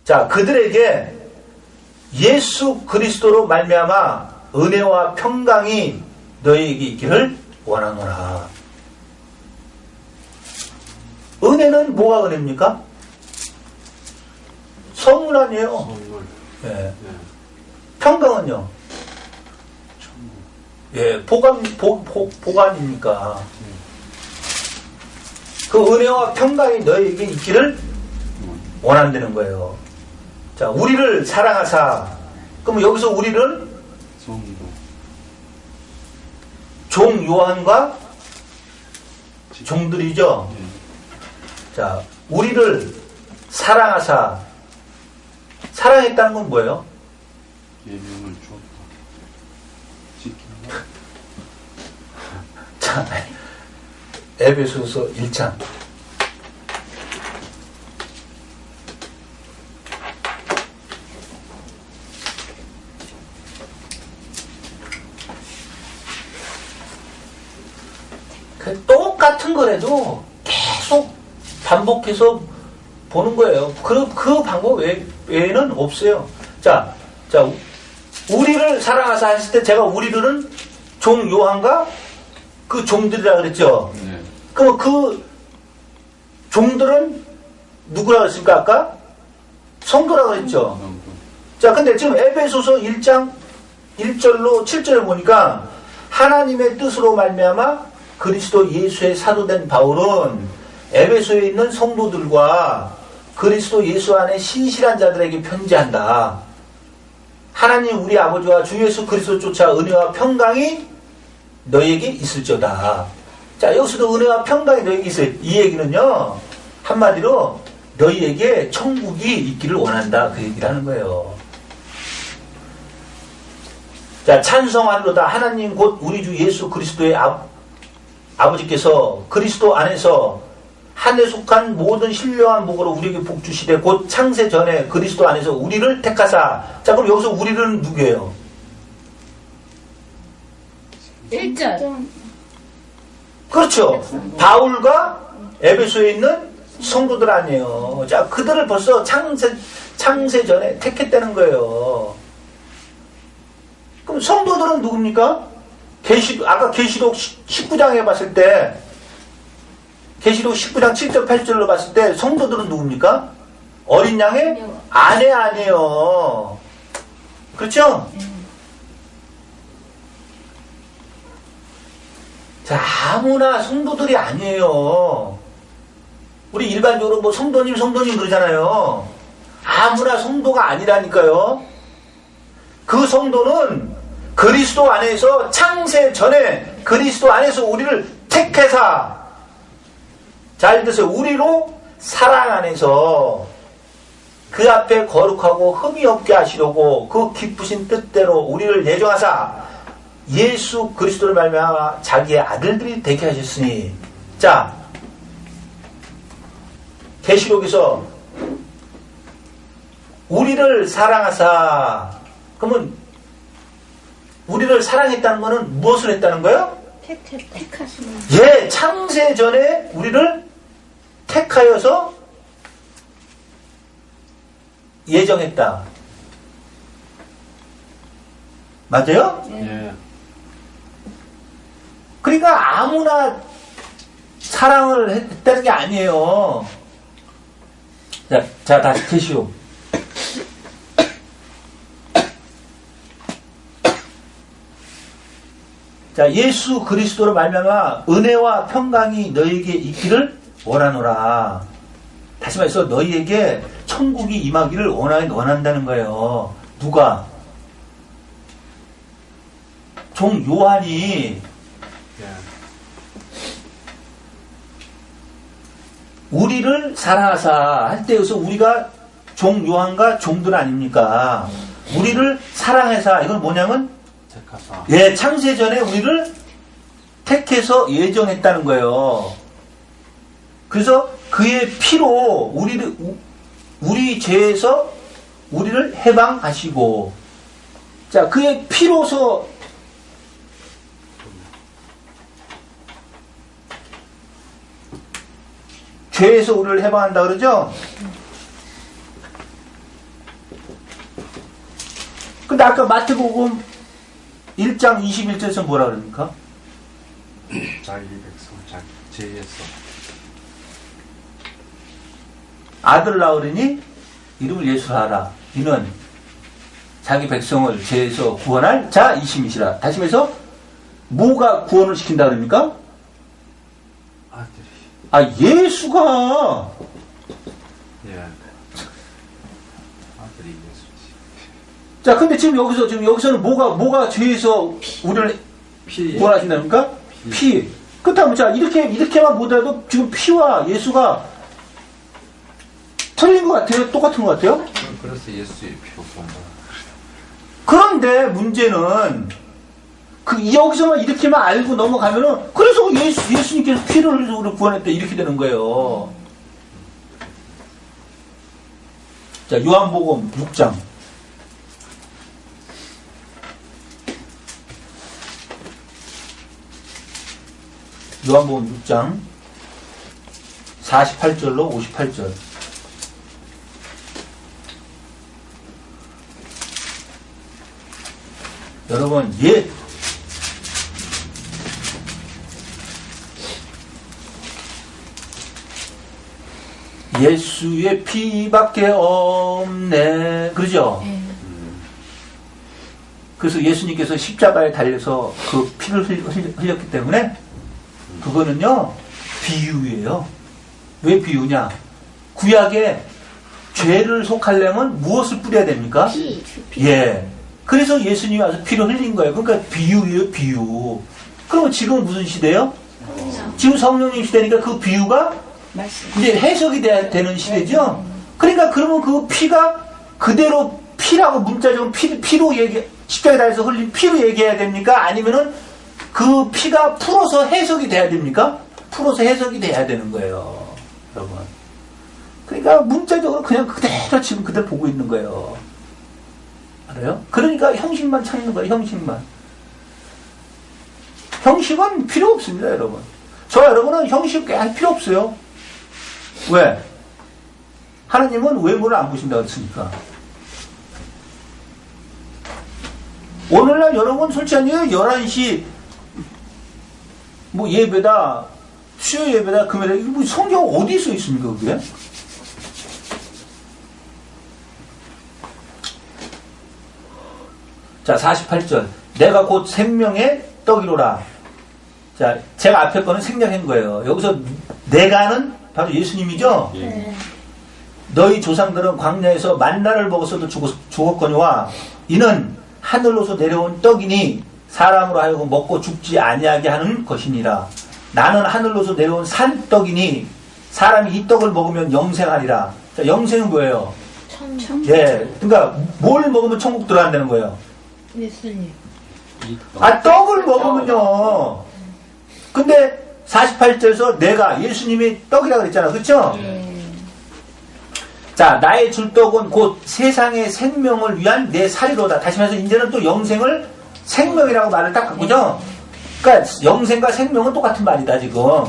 자, 그들에게 예수 그리스도로 말미암아 은혜와 평강이 너희에게 있기를 원하노라. 은혜는 뭐가 은혜입니까? 선물 아니에요. 선물. 예. 네. 평강은요? 천국. 예, 보관입니까? 그 은혜와 평강이 너희에게 있기를 원한다는 거예요. 자, 우리를 사랑하사. 그럼 여기서 우리를 성도. 종 요한과 종들이죠. 네. 자, 우리를 사랑하사. 사랑했다는 건 뭐예요? 계명을 주었다. 지키는 것. 자, 에베소서 1장. 똑같은 거라도 계속 반복해서 보는 거예요. 그 방법 외에는 없어요. 자, 우리를 사랑하사 했을 때 제가 우리들은 종 요한과 그 종들이라 그랬죠. 네. 그럼 그 종들은 누구라고 했습니까? 아까? 성도라고 그랬죠. 성도. 자, 근데 지금 에베소서 1장 1절로 7절을 보니까 하나님의 뜻으로 말미암아 그리스도 예수의 사도된 바울은 에베소에 있는 성도들과 그리스도 예수 안에 신실한 자들에게 편지한다. 하나님 우리 아버지와 주 예수 그리스도 쫓아 은혜와 평강이 너희에게 있을지어다. 자, 여기서도 은혜와 평강이 너희에게 있어요. 이 얘기는요, 한마디로 너희에게 천국이 있기를 원한다. 그 얘기를 하는 거예요. 자, 찬송하리로다. 하나님 곧 우리 주 예수 그리스도의 아버지께서 그리스도 안에서 한에 속한 모든 신령한 목으로 우리에게 복 주시되 곧 창세 전에 그리스도 안에서 우리를 택하사. 자, 그럼 여기서 우리는 누구예요? 1절. 그렇죠. 바울과 에베소에 있는 성도들 아니에요. 자, 그들을 벌써 창세 전에 택했다는 거예요. 그럼 성도들은 누굽니까? 아까 계시록 19장에 봤을 때, 계시록 19장 7절 8절로 봤을 때 성도들은 누굽니까? 어린 양의 아내 아니에요. 그렇죠? 자, 아무나 성도들이 아니에요. 우리 일반적으로 뭐 성도님 그러잖아요. 아무나 성도가 아니라니까요. 그 성도는 그리스도 안에서 창세 전에 그리스도 안에서 우리를 택해사. 잘 들으세요. 우리로 사랑 안에서 그 앞에 거룩하고 흠이 없게 하시려고 그 기쁘신 뜻대로 우리를 예정하사 예수 그리스도를 말미암아 자기의 아들들이 되게 하셨으니. 자, 계시록에서 우리를 사랑하사. 그러면 우리를 사랑했다는 것은 무엇을 했다는 거예요? 택하시는. 예, 창세 전에 우리를 택하여서 예정했다. 맞아요? 예. 그러니까 아무나 사랑을 했다는 게 아니에요. 자, 다시 계시오. 자, 예수 그리스도로 말미암아 은혜와 평강이 너희에게 있기를 원하노라. 다시 말해서 너희에게 천국이 임하기를 원한다는 거예요. 누가? 종 요한이 예. 우리를 사랑하사 할 때 여기서 우리가 종 요한과 종들 아닙니까? 우리를 사랑해사. 이건 뭐냐면 택하사. 예, 창세 전에 우리를 택해서 예정했다는 거예요. 그래서 그의 피로 우리 죄에서 우리를 해방하시고, 자, 그의 피로서 죄에서 우리를 해방한다 그러죠? 근데 아까 마태복음 1장 21절에서 뭐라 그럽니까? 자기 백성 자기 죄에서 아들 낳으리니 이름을 예수라 하라. 이는 자기 백성을 죄에서 구원할 자이심이시라. 다시 말해서 뭐가 구원을 시킨다 그럽니까? 아들이 아, 예수가. 예 아들이 예수지. 자, 근데 지금 여기서는 뭐가 죄에서 우리를 피 구원하신다니까? 피. 그렇다면 자, 이렇게만 보더라도 지금 피와 예수가 틀린 것 같아요? 똑같은 것 같아요? 그래서 예수의 피로 구원받아. 그런데 문제는 여기서만 이렇게만 알고 넘어가면은 그래서 예수님께서 피를 흘려서 우리를 구원했다 이렇게 되는 거예요. 자, 요한복음 6장. 요한복음 6장 48절로 58절. 여러분, 예수의 피밖에 없네. 그러죠? 그래서 예수님께서 십자가에 달려서 그 피를 흘렸기 때문에 그거는요, 비유예요. 왜 비유냐? 구약에 죄를 속하려면 무엇을 뿌려야 됩니까? 피. 예. 그래서 예수님이 와서 피를 흘린 거예요. 그러니까 비유예요, 비유. 그러면 지금 무슨 시대예요? 지금 성령님 시대니까 그 비유가 말씀. 이제 해석이 되는 시대죠? 그러니까 그러면 그 피가 그대로 피라고 문자적으로 피로 십자가에 달려서 흘린 피로 얘기해야 됩니까? 아니면은 그 피가 풀어서 해석이 돼야 됩니까? 풀어서 해석이 돼야 되는 거예요. 여러분. 그러니까 문자적으로 그냥 그대로 지금 그대로 보고 있는 거예요. 알아요? 그러니까 형식만 찾는 거예요, 형식만. 형식은 필요 없습니다, 여러분. 여러분은 형식 할 필요 없어요. 왜? 하나님은 외모를 안 보신다고 했으니까. 오늘날 여러분 솔직히 11시 뭐 예배다, 수요 예배다, 금요일다, 이거 뭐 성경 어디에 써 있습니까, 그게? 자, 48절. 내가 곧 생명의 떡이로라. 자, 제가 앞에 거는 생략한 거예요. 여기서 내가는 바로 예수님이죠? 예. 너희 조상들은 광야에서 만나를 먹었어도 죽었거니와 이는 하늘로서 내려온 떡이니 사람으로 하여금 먹고 죽지 아니하게 하는 것이니라. 나는 하늘로서 내려온 산떡이니 사람이 이 떡을 먹으면 영생하리라. 자, 영생은 뭐예요? 천. 예, 그러니까 뭘 먹으면 천국 들어간다는 거예요? 예수님. 아, 떡을 먹으면요. 근데 48절에서 내가 예수님이 떡이라고 그랬잖아. 그쵸? 자, 나의 줄 떡은 곧 세상의 생명을 위한 내 살이로다. 다시 말해서 이제는 또 영생을 생명이라고 말을 딱 바꾸죠? 그러니까 영생과 생명은 똑같은 말이다, 지금.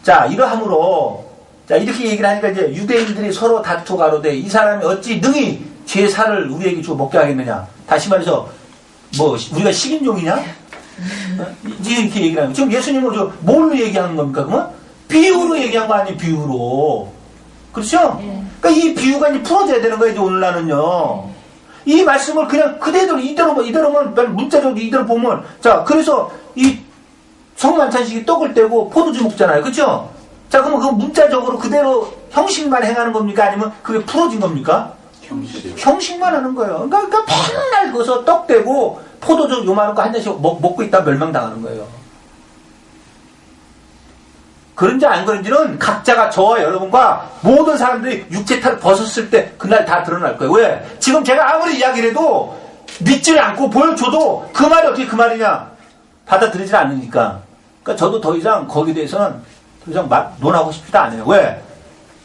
자, 이러함으로, 자, 이렇게 얘기를 하니까 이제 유대인들이 서로 다투가로되 이 사람이 어찌 능히 제 살을 우리에게 주어 먹게 하겠느냐. 다시 말해서, 뭐, 우리가 식인종이냐? 이렇게 얘기를 하는 거예요. 지금 예수님은 뭘로 얘기하는 겁니까, 그러면? 비유로 얘기한 거 아니에요, 비유로. 그렇죠? 그러니까 이 비유가 이제 풀어져야 되는 거예요, 이제 오늘날은요. 이 말씀을 그냥 이대로만 문자적으로 이대로 보면, 자, 그래서 이 성만찬식이 떡을 떼고 포도주 먹잖아요. 그렇죠? 자, 그러면 그 문자적으로 그대로 형식만 행하는 겁니까? 아니면 그게 풀어진 겁니까? 형식만 하는 거예요. 그러니까 맨날 거기서 떡 떼고 포도주 요만한 거 한 잔씩 먹고 있다 멸망당하는 거예요. 그런지 안 그런지는 각자가 저와 여러분과 모든 사람들이 육체탈을 벗었을 때 그날 다 드러날 거예요. 왜? 지금 제가 아무리 이야기를 해도 믿지를 않고 보여줘도 그 말이 어떻게 그 말이냐? 받아들이질 않으니까. 그러니까 저도 더 이상 거기에 대해서는 더 이상 논하고 싶지도 않아요. 왜?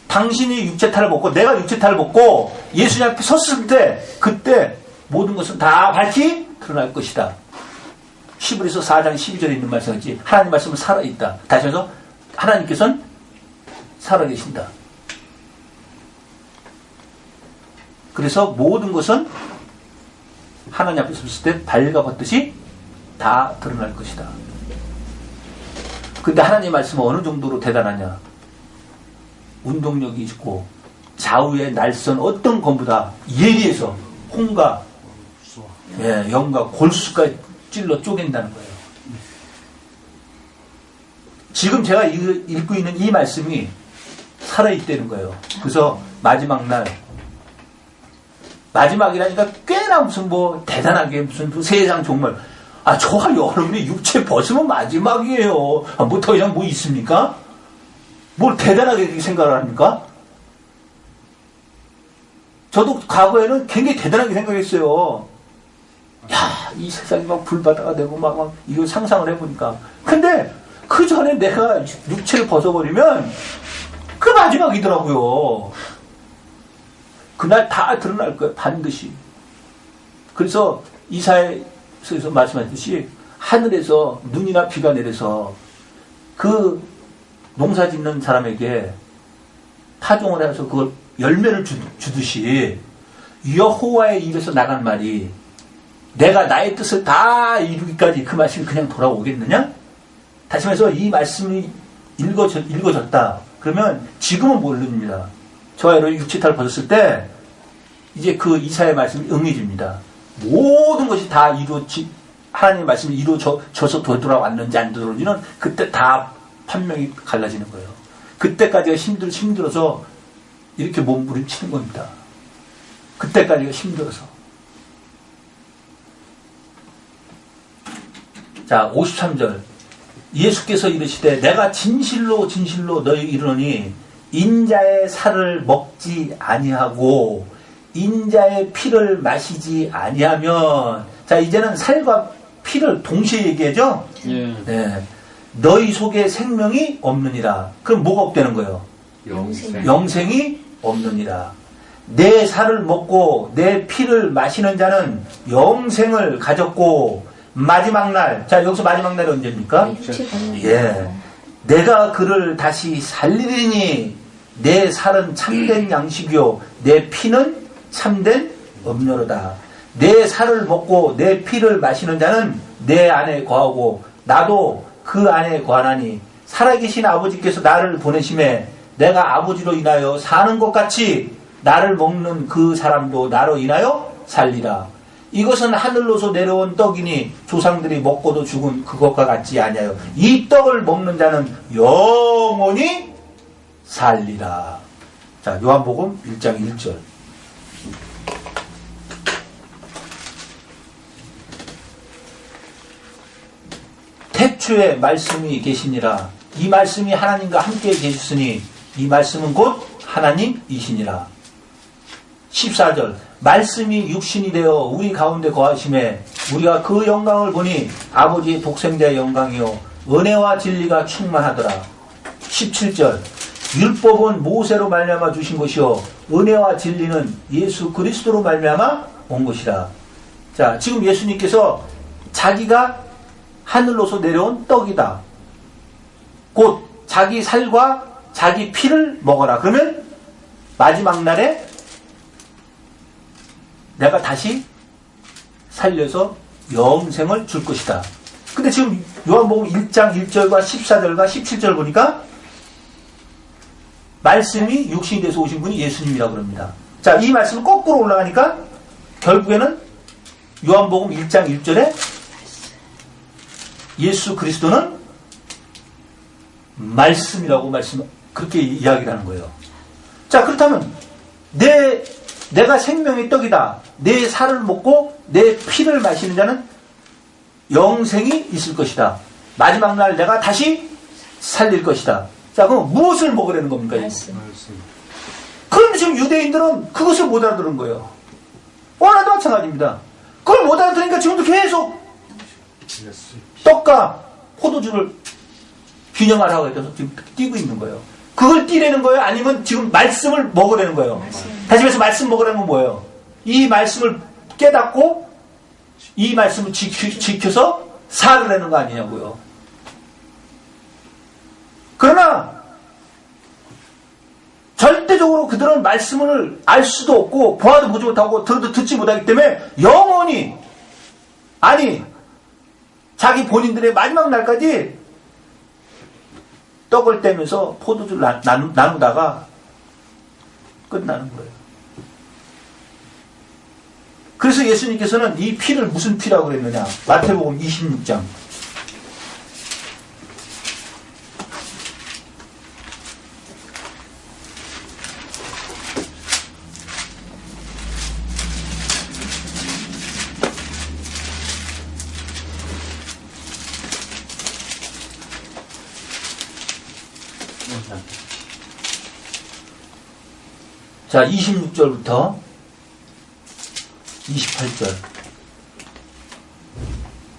당신이 육체탈을 벗고 내가 육체탈을 벗고 예수님 앞에 섰을 때 그때 모든 것은 다 밝히 드러날 것이다. 히브리서 4장 12절에 있는 말씀이지 하나님 말씀은 살아있다. 다시 해서 하나님께서는 살아계신다. 그래서 모든 것은 하나님 앞에 섰을 때 발가벗듯이 다 드러날 것이다. 근데 하나님 말씀은 어느 정도로 대단하냐? 운동력이 있고 좌우의 날선 어떤 검보다 예리해서 홍과 영과 골수까지 찔러 쪼갠다는 거예요. 지금 제가 읽고 있는 이 말씀이 살아있다는 거예요. 그래서 마지막이라니까 꽤나 무슨 뭐 대단하게 무슨 세상 정말 저와 여러분이 육체 벗으면 마지막이에요. 뭐 더 이상 뭐 있습니까? 뭘 대단하게 생각을 합니까? 저도 과거에는 굉장히 대단하게 생각했어요. 야, 이 세상이 막 불바다가 되고 막 이걸 상상을 해보니까. 근데 그 전에 내가 육체를 벗어버리면 그 마지막이더라고요. 그날 다 드러날 거예요. 반드시. 그래서 이사야서에서 말씀하셨듯이 하늘에서 눈이나 비가 내려서 그 농사 짓는 사람에게 파종을 해서 그걸 열매를 주듯이 여호와의 입에서 나간 말이 내가 나의 뜻을 다 이루기까지 그 말씀이 그냥 돌아오겠느냐? 다시 말해서 이 말씀이 읽어졌다. 그러면 지금은 모릅니다. 저와 여러분이 육체탈을 벗었을 때 이제 그 이사야의 말씀이 응해집니다. 모든 것이 다 하나님의 말씀이 이루어져서 되돌아왔는지 안 되돌아오는지는 그때 다 판명이 갈라지는 거예요. 그때까지가 힘들어서 이렇게 몸부림치는 겁니다. 그때까지가 힘들어서. 자, 53절. 예수께서 이르시되 내가 진실로 너희 이르노니 인자의 살을 먹지 아니하고 인자의 피를 마시지 아니하면, 자, 이제는 살과 피를 동시에 얘기하죠? 예. 네. 너희 속에 생명이 없느니라. 그럼 뭐가 없다는 거예요? 영생이 없느니라. 내 살을 먹고 내 피를 마시는 자는 영생을 가졌고 마지막 날, 자, 여기서 마지막 날이 언제입니까? 예. 내가 그를 다시 살리리니 내 살은 참된 양식이요 내 피는 참된 음료로다. 내 살을 먹고 내 피를 마시는 자는 내 안에 거하고 나도 그 안에 거하나니 살아계신 아버지께서 나를 보내심에 내가 아버지로 인하여 사는 것 같이 나를 먹는 그 사람도 나로 인하여 살리라. 이것은 하늘로서 내려온 떡이니 조상들이 먹고도 죽은 그것과 같지 아니하여 이 떡을 먹는 자는 영원히 살리라. 자, 요한복음 1장 1절. 태초에 말씀이 계시니라. 이 말씀이 하나님과 함께 계셨으니 이 말씀은 곧 하나님이시니라. 14절. 말씀이 육신이 되어 우리 가운데 거하심에 우리가 그 영광을 보니 아버지의 독생자의 영광이요 은혜와 진리가 충만하더라. 17절. 율법은 모세로 말미암아 주신 것이요 은혜와 진리는 예수 그리스도로 말미암아 온 것이라. 자, 지금 예수님께서 자기가 하늘로서 내려온 떡이다. 곧 자기 살과 자기 피를 먹어라. 그러면 마지막 날에 내가 다시 살려서 영생을 줄 것이다. 근데 지금 요한복음 1장 1절과 14절과 17절 보니까 말씀이 육신이 돼서 오신 분이 예수님이라고 그럽니다. 자, 이 말씀은 거꾸로 올라가니까 결국에는 요한복음 1장 1절에 예수 그리스도는 말씀이라고 그렇게 이야기를 하는 거예요. 자, 그렇다면 내가 생명의 떡이다. 내 살을 먹고 내 피를 마시는 자는 영생이 있을 것이다. 마지막 날 내가 다시 살릴 것이다. 자, 그럼 무엇을 먹으라는 겁니까? 말씀. 그런데 지금 유대인들은 그것을 못 알아들은 거예요. 오늘도 마찬가지입니다. 그걸 못 알아들으니까 지금도 계속 떡과 포도주를 균형하라고 해서 지금 띄고 있는 거예요. 그걸 띄라는 거예요? 아니면 지금 말씀을 먹으라는 거예요? 다시 말해서 말씀 먹으라는 건 뭐예요? 이 말씀을 깨닫고 이 말씀을 지켜서 살으라는 거 아니냐고요. 그러나 절대적으로 그들은 말씀을 알 수도 없고 보아도 보지 못하고 들어도 듣지 못하기 때문에 영원히 아니 자기 본인들의 마지막 날까지 떡을 떼면서 포도주를 나누다가 끝나는 거예요. 그래서 예수님께서는 이 피를 무슨 피라고 그랬느냐. 마태복음 26장. 자, 26절부터 28절.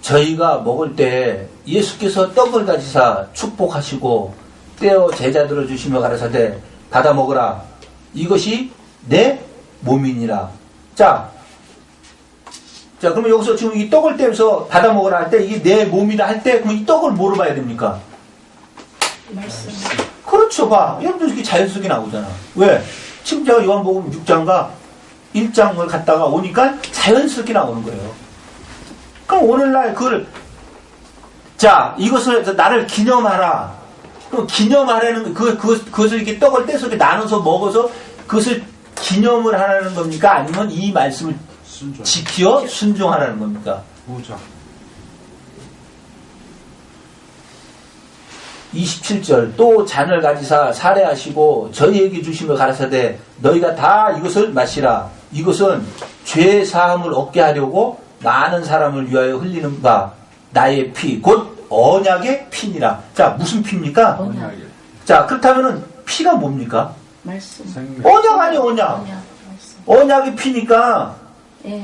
저희가 먹을 때 예수께서 떡을 가지사 축복하시고 떼어 제자들을 주시며 가라사대 받아 먹으라. 이것이 내 몸이니라. 자, 그러면 여기서 지금 이 떡을 떼면서 받아 먹으라 할 때 이게 내 몸이라 할 때 그럼 이 떡을 뭐로 봐야 됩니까? 말씀. 그렇죠. 봐. 여러분들 이렇게 자연스럽게 나오잖아. 왜? 지금 제가 요한복음 6장과 1장을 갔다가 오니까 자연스럽게 나오는 거예요. 그럼 오늘날 그걸, 자, 이것을 나를 기념하라. 그럼 기념하라는, 그것을 이렇게 떡을 떼서 이렇게 나눠서 먹어서 그것을 기념을 하라는 겁니까? 아니면 이 말씀을 순종. 지키어 순종하라는 겁니까? 무장. 27절 또 잔을 가지사 살해하시고 저희에게 주시며 가라사대 너희가 다 이것을 마시라. 이것은 죄 사함을 얻게 하려고 많은 사람을 위하여 흘리는 바 나의 피 곧 언약의 피니라. 자, 무슨 피입니까? 언약의 자, 그렇다면은 피가 뭡니까? 말씀. 생명. 언약 아니에요, 언약. 말씀. 언약이 피니까 예.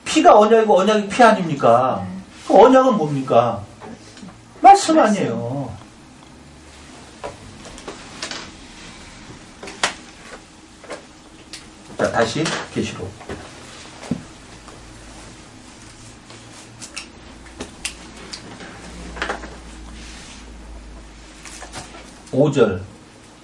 피가 언약이고 언약이 피 아닙니까? 그 언약은 뭡니까? 말씀 아니에요. 자, 다시 계시록. (5절)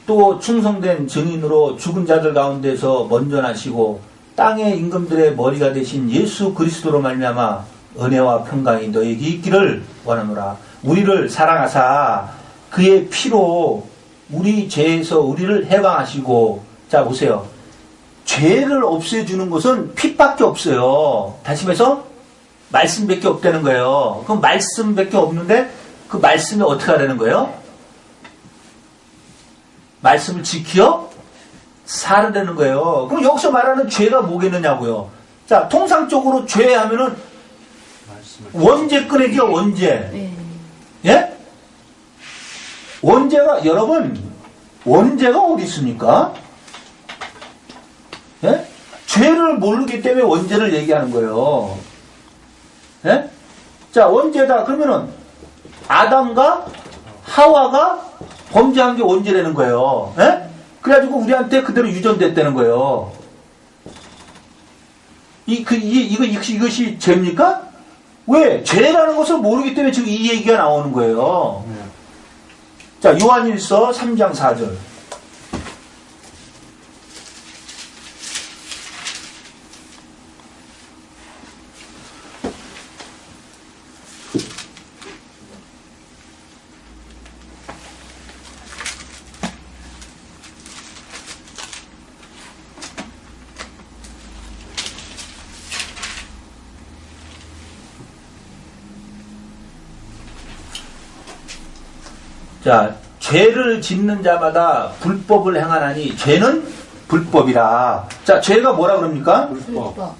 또 충성된 증인으로 죽은 자들 가운데서 먼저 나시고 땅의 임금들의 머리가 되신 예수 그리스도로 말미암아 은혜와 평강이 너에게 있기를 원하노라. 우리를 사랑하사 그의 피로 우리 죄에서 우리를 해방하시고, 자 보세요. 죄를 없애주는 것은 피밖에 없어요. 다시 말해서 말씀밖에 없다는 거예요. 그럼 말씀밖에 없는데 그 말씀이 어떻게 하라는 거예요? 말씀을 지키어 살으라는 거예요. 그럼 여기서 말하는 죄가 뭐겠느냐고요. 자, 통상적으로 죄 하면은 원죄 끊이죠, 원죄. 예. 예? 원죄가, 여러분, 원죄가 어디 있습니까? 예? 죄를 모르기 때문에 원죄를 얘기하는 거예요. 예? 자, 원죄다. 그러면은, 아담과 하와가 범죄한 게 원죄라는 거예요. 예? 그래가지고 우리한테 그대로 유전됐다는 거예요. 이것이 죄입니까? 왜? 죄라는 것을 모르기 때문에 지금 이 얘기가 나오는 거예요. 자, 요한일서 3장 4절. 자, 죄를 짓는 자마다 불법을 행하나니 죄는 불법이라. 자, 죄가 뭐라 그럽니까? 불법.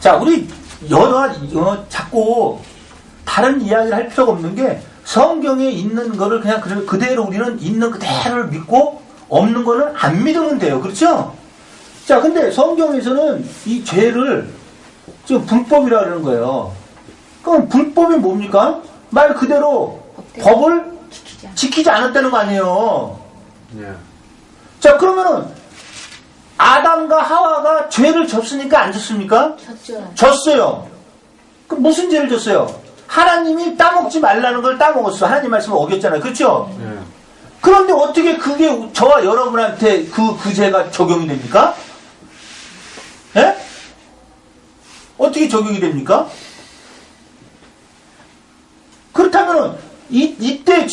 자, 우리 자꾸 다른 이야기를 할 필요가 없는 게 성경에 있는 거를 그냥 그대로 우리는 있는 그대로를 믿고 없는 거는 안 믿으면 돼요. 그렇죠? 자, 근데 성경에서는 이 죄를 지금 불법이라 그러는 거예요. 그럼 불법이 뭡니까? 말 그대로 법을 지키지 않았다는 거 아니에요. 예. 자, 그러면은 아담과 하와가 죄를 졌으니까 안 졌습니까? 졌죠. 졌어요. 그럼 무슨 죄를 졌어요? 하나님이 따먹지 말라는 걸 따먹었어. 하나님 말씀을 어겼잖아요. 그렇죠? 예. 그런데 어떻게 그게 저와 여러분한테 그 죄가 적용이 됩니까? 예? 어떻게 적용이 됩니까? 그렇다면은 이때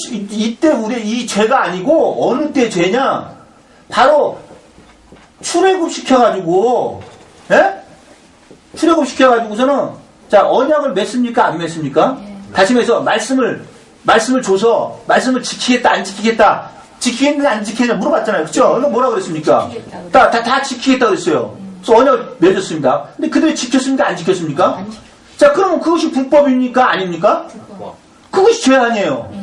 우리 이 죄가 아니고 어느 때 죄냐? 바로 출애굽 시켜가지고, 예? 출애굽 시켜가지고서는 자 언약을 맺습니까? 안 맺습니까? 다시 말해서 말씀을 줘서 말씀을 지키겠다 안 지키겠다 지키겠는지 안 지키겠냐 물어봤잖아요. 그렇죠? 그러니까 뭐라 그랬습니까? 다 지키겠다 그랬어요. 그래서 언약 맺었습니다. 근데 그들이 지켰습니까? 안 지켰습니까? 안 지켰어요. 자 그러면 그것이 불법입니까? 아닙니까? 그거. 그것이 죄 아니에요.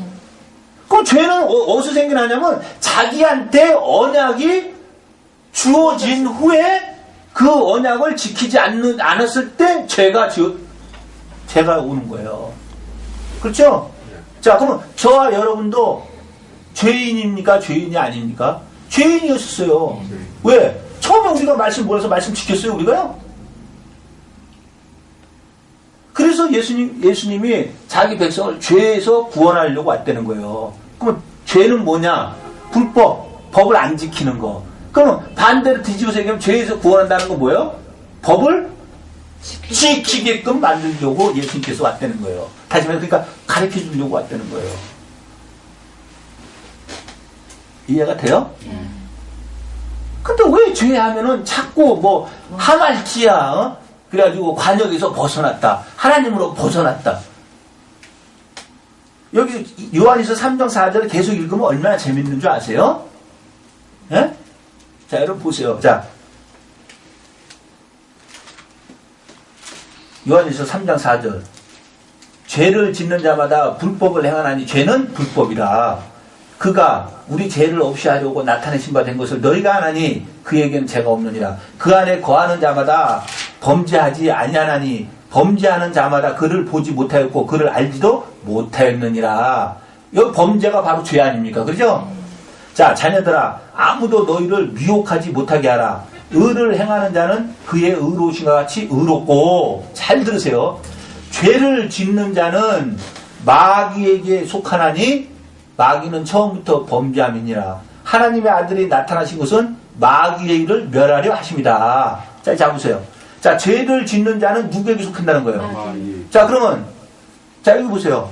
그럼 죄는 어디서 생겨나냐면 자기한테 언약이 주어진 후에 그 언약을 지키지 않았을 때 죄가 오는 거예요. 그렇죠? 자, 그러면 저와 여러분도 죄인입니까? 죄인이 아닙니까? 죄인이었었어요. 왜? 처음에 우리가 말씀 몰라서 말씀 지켰어요, 우리가요? 그래서 예수님이 자기 백성을 죄에서 구원하려고 왔다는 거예요. 그러면 죄는 뭐냐? 법을 안 지키는 거. 그러면 반대로 뒤집어서 얘기하면 죄에서 구원한다는 건 뭐예요? 법을 지키게끔 만들려고 예수님께서 왔다는 거예요. 다시 말해서 그러니까 가르쳐 주려고 왔다는 거예요. 이해가 돼요? 근데 왜 죄하면은 자꾸 뭐 하말지야, 어? 그래가지고 관역에서 벗어났다. 하나님으로 벗어났다. 여기 요한일서 3장 4절을 계속 읽으면 얼마나 재밌는 줄 아세요? 예? 자, 여러분 보세요. 자, 요한일서 3장 4절. 죄를 짓는 자마다 불법을 행하나니 죄는 불법이라. 그가 우리 죄를 없이 하려고 나타내신 바 된 것을 너희가 아나니 그에게는 죄가 없느니라. 그 안에 거하는 자마다 범죄하지 아니하나니 범죄하는 자마다 그를 보지 못하였고 그를 알지도 못하였느니라. 이 범죄가 바로 죄 아닙니까? 그렇죠? 자, 자녀들아, 아무도 너희를 미혹하지 못하게 하라. 의를 행하는 자는 그의 의로우신과 같이 의롭고, 잘 들으세요. 죄를 짓는 자는 마귀에게 속하나니 마귀는 처음부터 범죄함이니라. 하나님의 아들이 나타나신 것은 마귀의 일을 멸하려 하십니다. 자, 보세요. 자, 죄를 짓는 자는 누구에게 속한다는 거예요? 자, 그러면 자, 여기 보세요.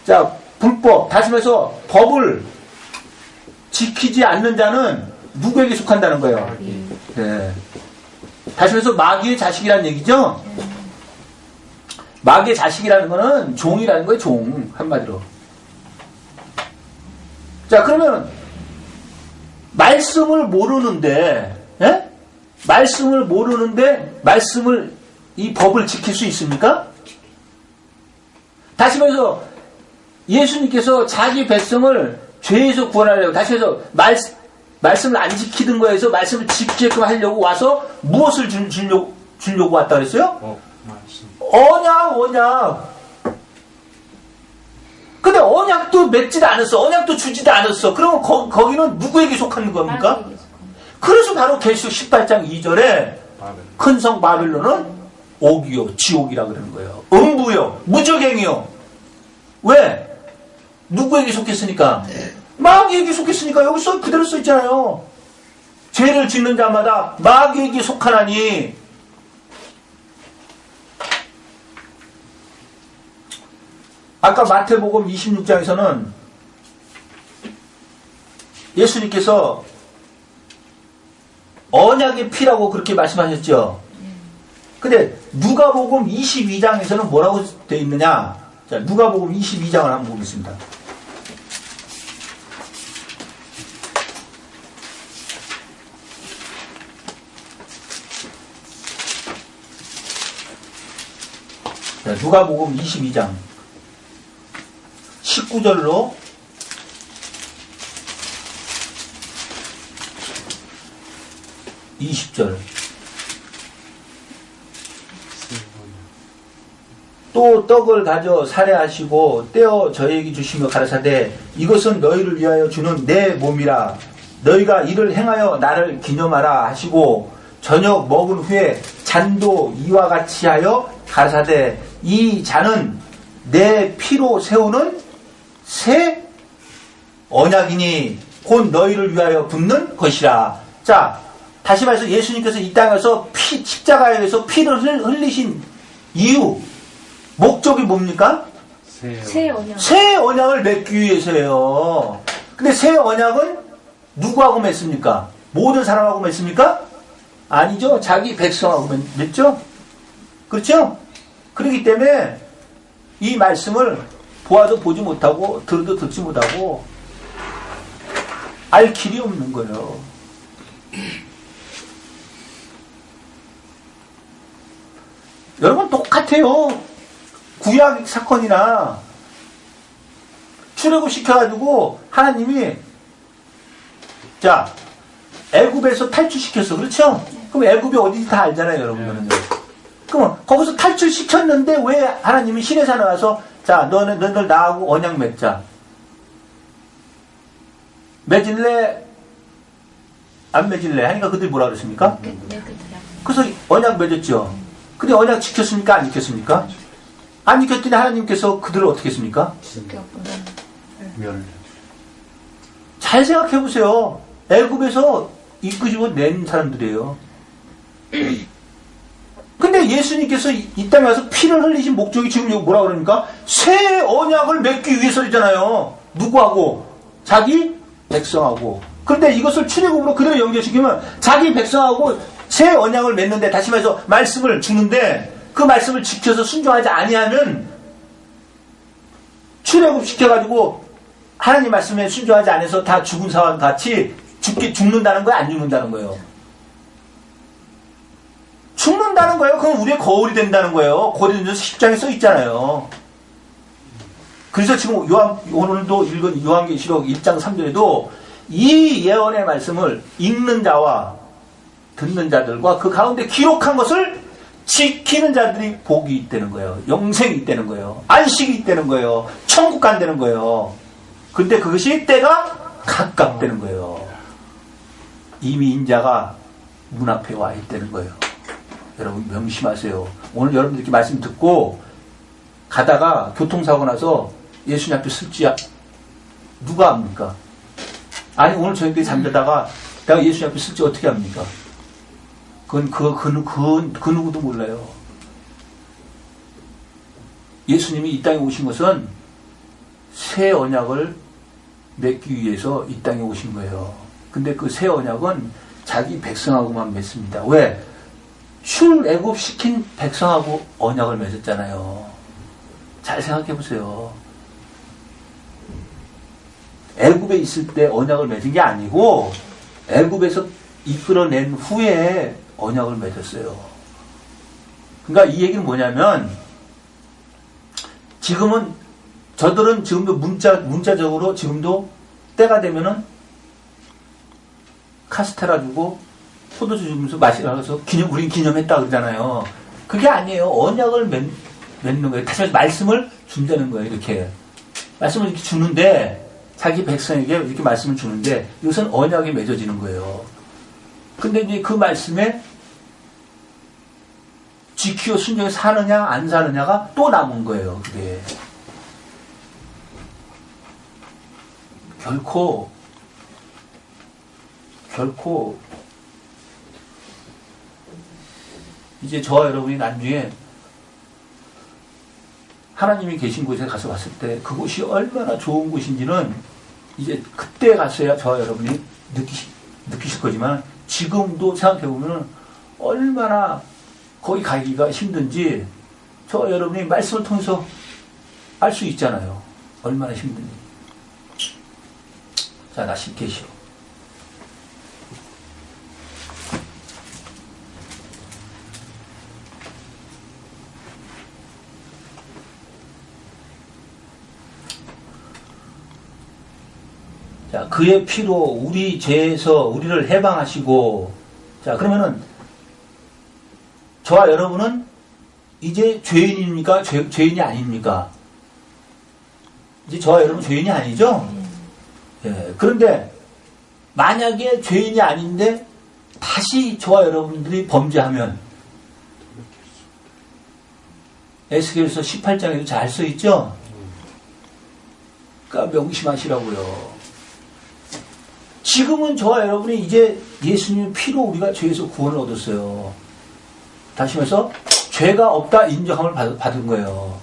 자, 불법, 다시 말해서 법을 지키지 않는 자는 누구에게 속한다는 거예요? 네. 다시 말해서 마귀의 자식이라는 얘기죠? 마귀의 자식이라는 거는 종이라는 거예요, 종. 한마디로. 자, 그러면 말씀을 모르는데, 예? 말씀을 모르는데 이 법을 지킬 수 있습니까? 다시 말해서 예수님께서 자기 백성을 죄에서 구원하려고, 다시 해서 말씀을 안 지키던 거에서 말씀을 지키게끔 하려고 와서 무엇을 주려고 왔다 그랬어요? 말씀. 언약. 근데 언약도 맺지도 않았어. 언약도 주지도 않았어. 그러면 거기는 누구에게 속하는 겁니까? 그래서 바로 계시록 18장 2절에 큰 성 바빌론은 옥이요, 지옥이라 그러는 거예요. 음부요, 무적행이요. 왜? 누구에게 속했으니까? 마귀에게 속했으니까. 여기 그대로 써 있잖아요. 죄를 짓는 자마다 마귀에게 속하나니. 아까 마태복음 26장에서는 예수님께서 언약의 피라고 그렇게 말씀하셨죠. 근데 누가복음 22장에서는 뭐라고 되어 있느냐? 자, 누가복음 22장을 한번 보겠습니다. 자, 누가복음 22장 19절로 20절. 또 떡을 가져 살해하시고 떼어 저에게 주시며 가라사대 이것은 너희를 위하여 주는 내 몸이라. 너희가 이를 행하여 나를 기념하라 하시고 저녁 먹은 후에 잔도 이와 같이 하여 가라사대 이 잔은 내 피로 세우는 새 언약이니 곧 너희를 위하여 붓는 것이라. 자, 다시 말해서 예수님께서 이 땅에서 십자가에서 피를 흘리신 이유, 목적이 뭡니까? 새 언약. 새 언약을 맺기 위해서예요. 근데 새 언약은 누구하고 맺습니까? 모든 사람하고 맺습니까? 아니죠. 자기 백성하고 맺죠? 그렇죠? 그렇기 때문에 이 말씀을 보아도 보지 못하고 들어도 듣지 못하고 알 길이 없는 거예요. 여러분 똑같아요. 구약 사건이나 출애굽 시켜가지고 하나님이 자 애굽에서 탈출시켰어. 그렇죠? 그럼 애굽이 어딘지 다 알잖아요. 여러분들은. 그럼 거기서 탈출시켰는데 왜 하나님이 시내산에 와서 자 너희들 나하고 언약 맺자. 맺을래? 안 맺을래? 하니까 그들이 뭐라 그랬습니까? 그래서 언약 맺었죠. 근데 언약 지켰습니까? 안 지켰습니까? 안 지켰더니 하나님께서 그들을 어떻게 했습니까? 잘 생각해 보세요. 애굽에서 이끄시고 낸 사람들이에요. 근데 예수님께서 이 땅에 와서 피를 흘리신 목적이 지금 여기 뭐라 그러니까? 새 언약을 맺기 위해서잖아요. 누구하고? 자기 백성하고. 그런데 이것을 출애굽으로 그대로 연결시키면 자기 백성하고 새 언약을 맺는데, 다시 말해서 말씀을 주는데 그 말씀을 지켜서 순종하지 아니하면 출애굽 시켜가지고 하나님 말씀에 순종하지 않아서 다 죽은 사람 같이 죽는다는 거예요? 안 죽는다는 거예요? 죽는다는 거예요. 그럼 우리의 거울이 된다는 거예요. 고린도전서 10장에 써 있잖아요. 그래서 지금 오늘도 읽은 요한계시록 1장 3절에도 이 예언의 말씀을 읽는 자와 듣는 자들과 그 가운데 기록한 것을 지키는 자들이 복이 있다는 거예요. 영생이 있다는 거예요. 안식이 있다는 거예요. 천국 간다는 거예요. 근데 그것이 때가 가깝다는 거예요. 이미 인자가 문 앞에 와 있다는 거예요. 여러분 명심하세요. 오늘 여러분들 이렇게 말씀 듣고 가다가 교통사고 나서 예수님 앞에 쓸지 누가 압니까? 아니 오늘 저희들이 잠자다가 내가 예수님 앞에 쓸지 어떻게 합니까? 그건 그 누구도 몰라요. 예수님이 이 땅에 오신 것은 새 언약을 맺기 위해서 이 땅에 오신 거예요. 근데 그 새 언약은 자기 백성하고만 맺습니다. 왜? 출애굽 시킨 백성하고 언약을 맺었잖아요. 잘 생각해 보세요. 애굽에 있을 때 언약을 맺은 게 아니고 애굽에서 이끌어낸 후에 언약을 맺었어요. 그러니까 이 얘기는 뭐냐면 지금은 저들은 지금도 문자적으로 지금도 때가 되면은 카스테라 주고 포도주 주면서 마시라서 우린 기념했다 그러잖아요. 그게 아니에요. 언약을 맺는 거예요. 다시 말씀을 준다는 거예요. 이렇게 말씀을 이렇게 주는데 자기 백성에게 이렇게 말씀을 주는데 이것은 언약이 맺어지는 거예요. 근데 이제 그 말씀에 지키고 순종해 사느냐 안 사느냐가 또 남은 거예요. 그게 결코 이제 저와 여러분이 나중에 하나님이 계신 곳에 가서 봤을 때 그곳이 얼마나 좋은 곳인지는 이제 그때 가서야 저와 여러분이 느끼실 거지만 지금도 생각해보면 얼마나 거기 가기가 힘든지 저와 여러분이 말씀을 통해서 알 수 있잖아요. 얼마나 힘든지. 자, 나 계시오. 자, 그의 피로 우리 죄에서 우리를 해방하시고, 자, 그러면은, 저와 여러분은 이제 죄인입니까? 죄인이 아닙니까? 이제 저와 여러분 죄인이 아니죠? 예. 그런데, 만약에 죄인이 아닌데, 다시 저와 여러분들이 범죄하면, 에스겔서 18장에도 잘 써있죠? 그러니까 명심하시라고요. 지금은 저와 여러분이 이제 예수님의 피로 우리가 죄에서 구원을 얻었어요. 다시 말해서 죄가 없다 인정함을 받은 거예요.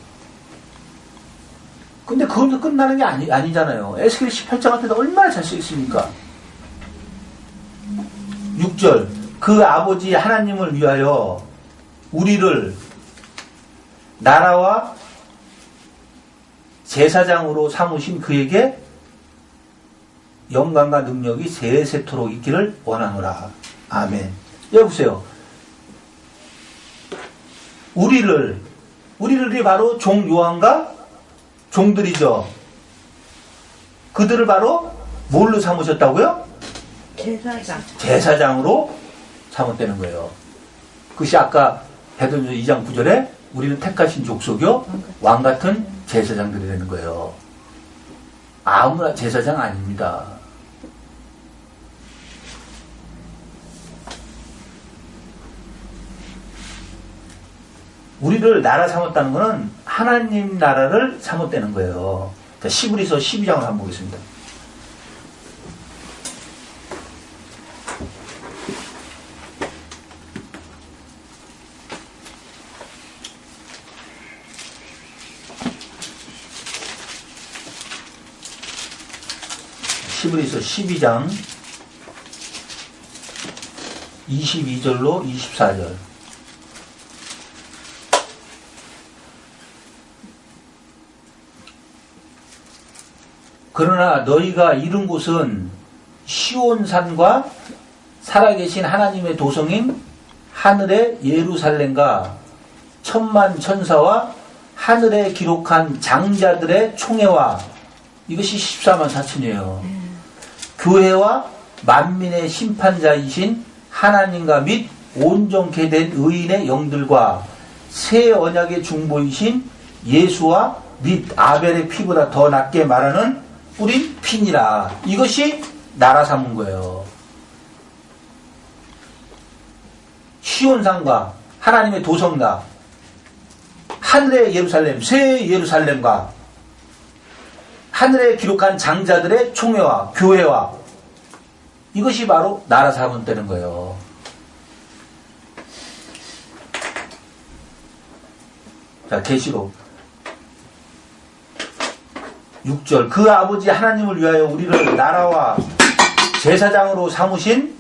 근데 그걸로 끝나는 게 아니잖아요. 에스겔 18장 같은 데 얼마나 잘 써있습니까? 6절 그 아버지 하나님을 위하여 우리를 나라와 제사장으로 삼으신 그에게 영광과 능력이 세세토록 있기를 원하노라. 아멘. 여보세요. 우리들이 바로 종 요한과 종들이죠. 그들을 바로 뭘로 삼으셨다고요? 제사장으로 삼았다는 거예요. 그것이 아까 베드로전서 2장 9절에 우리는 택하신 족속이요 왕같은 제사장들이 되는 거예요. 아무나 제사장 아닙니다. 우리를 나라 삼았다는 것은 하나님 나라를 삼았다는 거예요. 자, 시브리서 12장을 한번 보겠습니다. 시브리서 12장 22절로 24절. 그러나 너희가 이른 곳은 시온산과 살아계신 하나님의 도성인 하늘의 예루살렘과 천만 천사와 하늘에 기록한 장자들의 총회와 이것이 14만 4천이에요. 교회와 만민의 심판자이신 하나님과 및 온전케 된 의인의 영들과 새 언약의 중보이신 예수와 및 아벨의 피보다 더 낫게 말하는 뿌린 피니라. 이것이 나라 삼은 거예요. 시온산과 하나님의 도성과 하늘의 예루살렘, 새 예루살렘과 하늘에 기록한 장자들의 총회와 교회와 이것이 바로 나라 삼았다는 거예요. 자, 계시록 6절 그 아버지 하나님을 위하여 우리를 나라와 제사장으로 삼으신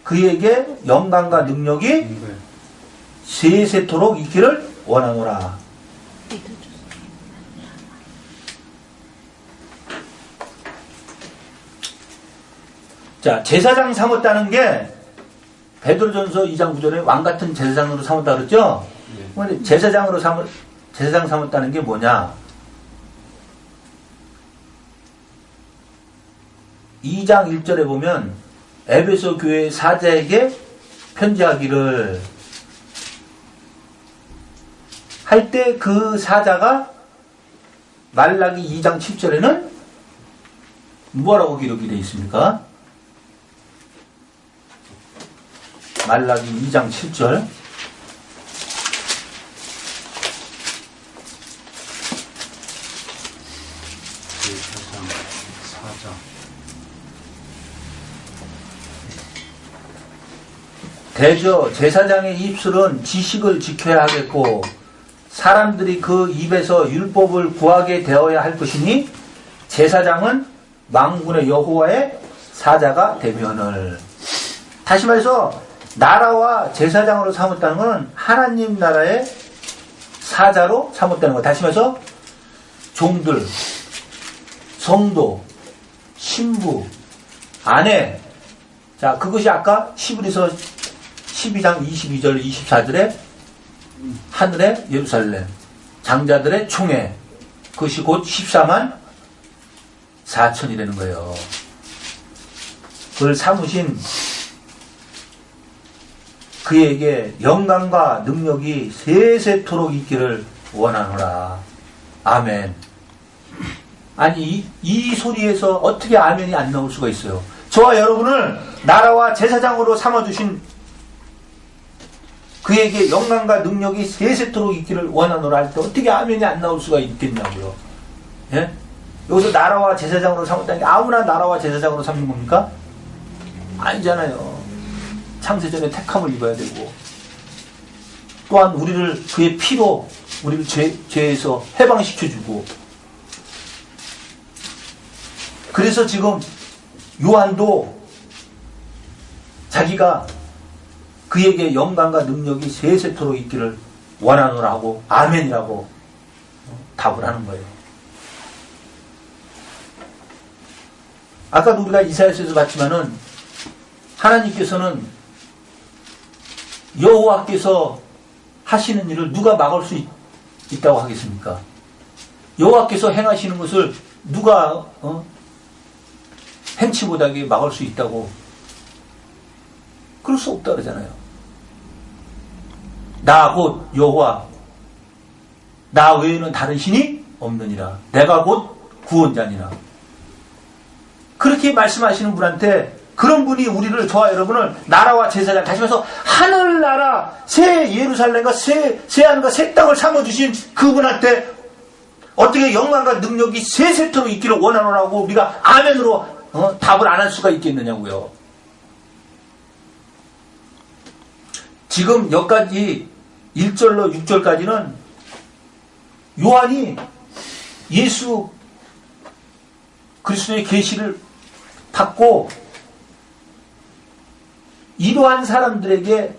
그에게 영광과 능력이 세세토록 있기를 원하노라. 자, 제사장 삼았다는 게 베드로전서 2장 9절에 왕같은 제사장으로 삼았다 그랬죠? 근데 제사장 삼았다는 게 뭐냐? 2장 1절에 보면 에베소 교회 사자에게 편지하기를 할 때 그 사자가 말라기 2장 7절에는 뭐라고 기록이 되어 있습니까? 말라기 2장 7절 대저 제사장의 입술은 지식을 지켜야 하겠고 사람들이 그 입에서 율법을 구하게 되어야 할 것이니 제사장은 만군의 여호와의 사자가 되면을. 다시 말해서 나라와 제사장으로 삼았다는 것은 하나님 나라의 사자로 삼았다는 것. 다시 말해서 종들, 성도, 신부, 아내. 자, 그것이 아까 시브리서 12장 22절 24절에 하늘의 예루살렘 장자들의 총회 그것이 곧 14만 4천이 되는 거예요. 그걸 삼으신 그에게 영광과 능력이 세세토록 있기를 원하노라. 아멘. 아니 이 소리에서 어떻게 아멘이 안 나올 수가 있어요. 저와 여러분을 나라와 제사장으로 삼아주신 그에게 영광과 능력이 세세토록 있기를 원하노라 할 때 어떻게 아멘이 안 나올 수가 있겠냐고요. 예? 여기서 나라와 제사장으로 삼았다는 게 아무나 나라와 제사장으로 삼는 겁니까? 아니잖아요. 창세전에 택함을 입어야 되고 또한 우리를 그의 피로 우리를 죄에서 해방시켜주고 그래서 지금 요한도 자기가 그에게 영광과 능력이 세세토록 있기를 원하노라 하고 아멘이라고 답을 하는 거예요. 아까도 우리가 이사야서에서 봤지만은 하나님께서는 여호와께서 하시는 일을 누가 막을 수 있다고 하겠습니까? 여호와께서 행하시는 것을 누가 행치 못하게 막을 수 있다고 그럴 수 없다 그러잖아요. 나 곧 여호와 나 외에는 다른 신이 없느니라. 내가 곧 구원자니라. 그렇게 말씀하시는 분한테 그런 분이 우리를 저와 여러분을 나라와 제사장 다시 말해서 하늘나라 새 예루살렘과 새 하늘과 새 땅을 삼아주신 그분한테 어떻게 영광과 능력이 세세토록 있기를 원하노라고 우리가 아멘으로 답을 안 할 수가 있겠느냐고요. 지금 여기까지 1절로 6절까지는 요한이 예수 그리스도의 계시를 받고 이러한 사람들에게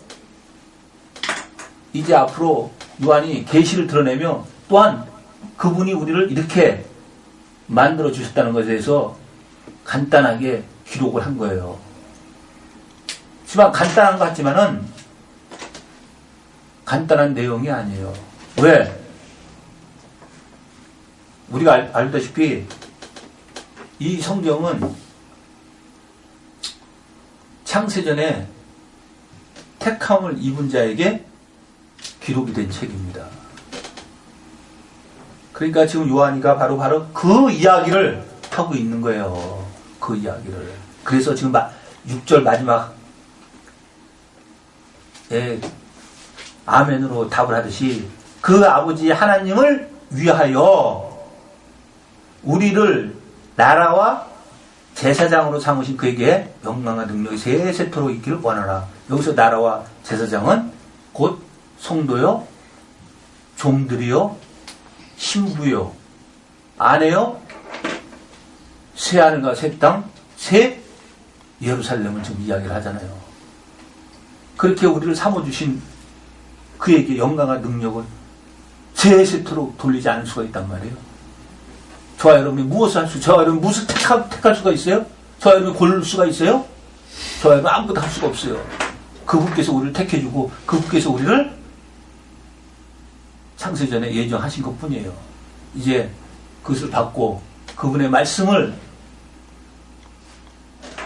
이제 앞으로 요한이 계시를 드러내며 또한 그분이 우리를 이렇게 만들어 주셨다는 것에 대해서 간단하게 기록을 한 거예요. 하지만 간단한 것 같지만은 간단한 내용이 아니에요. 왜? 우리가 알다시피 이 성경은 창세전에 택함을 입은 자에게 기록이 된 책입니다. 그러니까 지금 요한이가 바로 그 이야기를 하고 있는 거예요. 그 이야기를. 그래서 지금 6절 마지막에 아멘으로 답을 하듯이 그 아버지 하나님을 위하여 우리를 나라와 제사장으로 삼으신 그에게 영광과 능력이 세세토록 있기를 원하라. 여기서 나라와 제사장은 곧 성도요, 종들이요, 신부요, 아내요, 새 하늘과 새 땅, 새 예루살렘을 지금 이야기를 하잖아요. 그렇게 우리를 삼아주신 그에게 영광과 능력을 세세토록 돌리지 않을 수가 있단 말이에요. 저와 여러분이 무엇을 할 수, 저와 여러분이 무엇을 택할 수가 있어요? 저와 여러분이 고를 수가 있어요? 저와 여러분 아무것도 할 수가 없어요. 그분께서 우리를 택해주고 그분께서 우리를 창세전에 예정하신 것 뿐이에요. 이제 그것을 받고 그분의 말씀을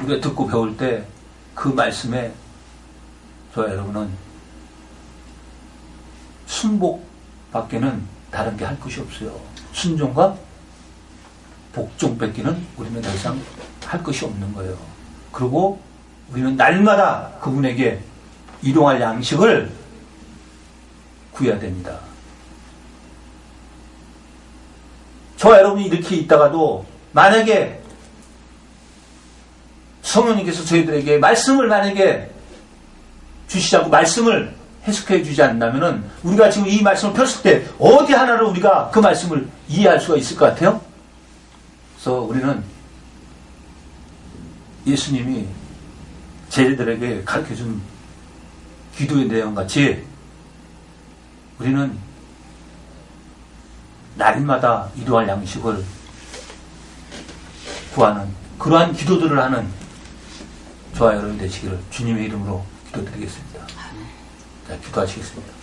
우리가 듣고 배울 때 그 말씀에 저와 여러분은 순복밖에는 다른 게 할 것이 없어요. 순종과 복종 뺏기는 우리는 더 이상 할 것이 없는 거예요. 그리고 우리는 날마다 그분에게 일용할 양식을 구해야 됩니다. 저와 여러분이 이렇게 있다가도 만약에 성령님께서 저희들에게 말씀을 만약에 주시지 않고 말씀을 해석해 주지 않는다면은 우리가 지금 이 말씀을 폈을 때 어디 하나를 우리가 그 말씀을 이해할 수가 있을 것 같아요? 그래서 우리는 예수님이 제자들에게 가르쳐준 기도의 내용 같이 우리는 날마다 일용할 양식을 구하는 그러한 기도들을 하는 저와 여러분 되시기를 주님의 이름으로 기도드리겠습니다. 자, 기도하시겠습니다.